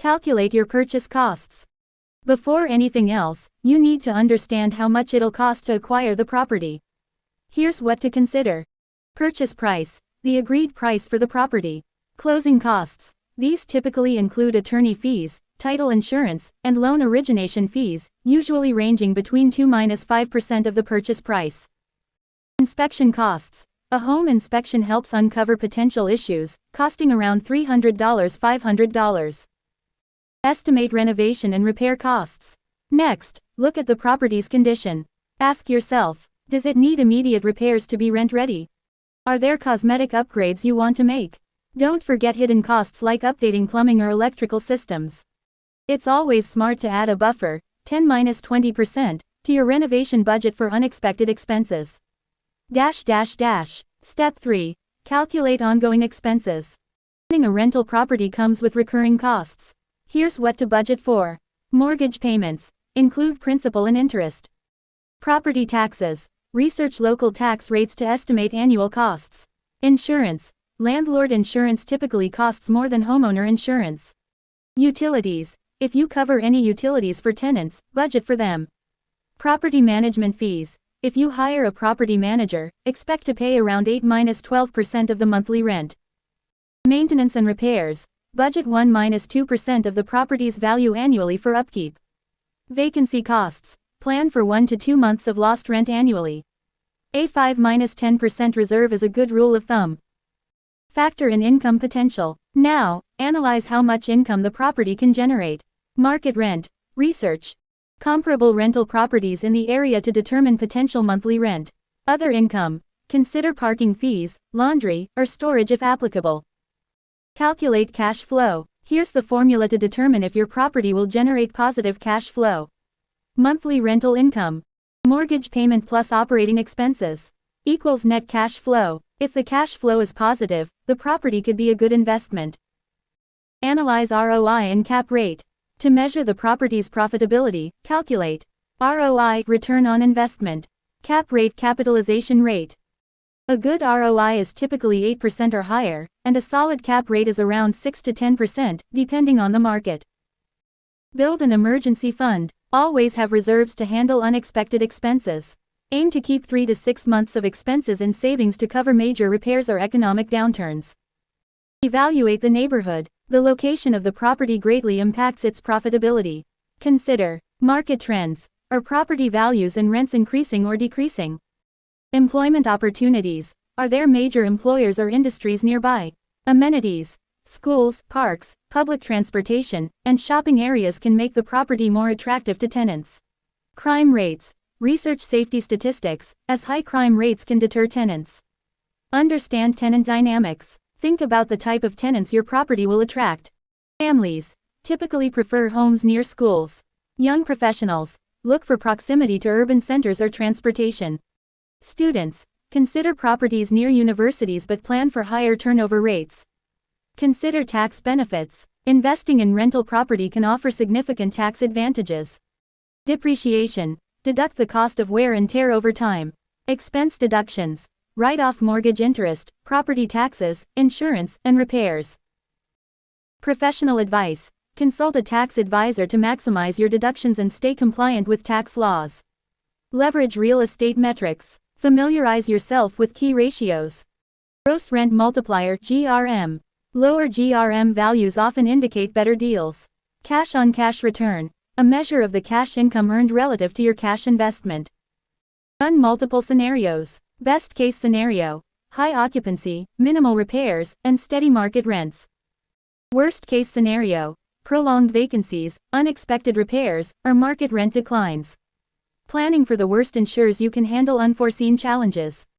Calculate your purchase costs. Before anything else, you need to understand how much it'll cost to acquire the property. Here's what to consider. Purchase price, the agreed price for the property. Closing costs. These typically include attorney fees, title insurance, and loan origination fees, usually ranging between 2–5% of the purchase price. Inspection costs. A home inspection helps uncover potential issues, costing around $300–500. Estimate renovation and repair costs. Next, look at the property's condition. Ask yourself, does it need immediate repairs to be rent-ready? Are there cosmetic upgrades you want to make? Don't forget hidden costs like updating plumbing or electrical systems. It's always smart to add a buffer, 10–20%, to your renovation budget for unexpected expenses. Step 3. Calculate ongoing expenses. Owning a rental property comes with recurring costs. Here's what to budget for. Mortgage payments. Include principal and interest. Property taxes. Research local tax rates to estimate annual costs. Insurance. Landlord insurance typically costs more than homeowner insurance. Utilities. If you cover any utilities for tenants, budget for them. Property management fees. If you hire a property manager, expect to pay around 8–12% of the monthly rent. Maintenance and repairs. Budget 1–2% of the property's value annually for upkeep. Vacancy costs. Plan for 1 to 2 months of lost rent annually. A 5–10% reserve is a good rule of thumb. Factor in income potential. Now, analyze how much income the property can generate. Market rent. Research comparable rental properties in the area to determine potential monthly rent. Other income. Consider parking fees, laundry, or storage if applicable. Calculate cash flow. Here's the formula to determine if your property will generate positive cash flow. Monthly rental income. Mortgage payment plus operating expenses equals net cash flow. If the cash flow is positive, the property could be a good investment. Analyze ROI and cap rate. To measure the property's profitability, calculate ROI, return on investment, cap rate, capitalization rate. A good ROI is typically 8% or higher, and a solid cap rate is around 6–10%, depending on the market. Build an emergency fund. Always have reserves to handle unexpected expenses. Aim to keep 3 to 6 months of expenses in savings to cover major repairs or economic downturns. Evaluate the neighborhood. The location of the property greatly impacts its profitability. Consider market trends. Are property values and rents increasing or decreasing? Employment opportunities. Are there major employers or industries nearby? Amenities. Schools, parks, public transportation, and shopping areas can make the property more attractive to tenants. Crime rates. Research safety statistics, as high crime rates can deter tenants. Understand tenant dynamics. Think about the type of tenants your property will attract. Families typically prefer homes near schools. Young professionals look for proximity to urban centers or transportation. Students consider properties near universities but plan for higher turnover rates. Consider tax benefits. Investing in rental property can offer significant tax advantages. Depreciation. Deduct the cost of wear and tear over time. Expense deductions. Write off mortgage interest, property taxes, insurance, and repairs. Professional advice. Consult a tax advisor to maximize your deductions and stay compliant with tax laws. Leverage real estate metrics. Familiarize yourself with key ratios. Gross rent multiplier (GRM). Lower GRM values often indicate better deals. Cash-on-cash return. A measure of the cash income earned relative to your cash investment. Run multiple scenarios. Best case scenario. High occupancy, minimal repairs, and steady market rents. Worst case scenario. Prolonged vacancies, unexpected repairs, or market rent declines. Planning for the worst ensures you can handle unforeseen challenges.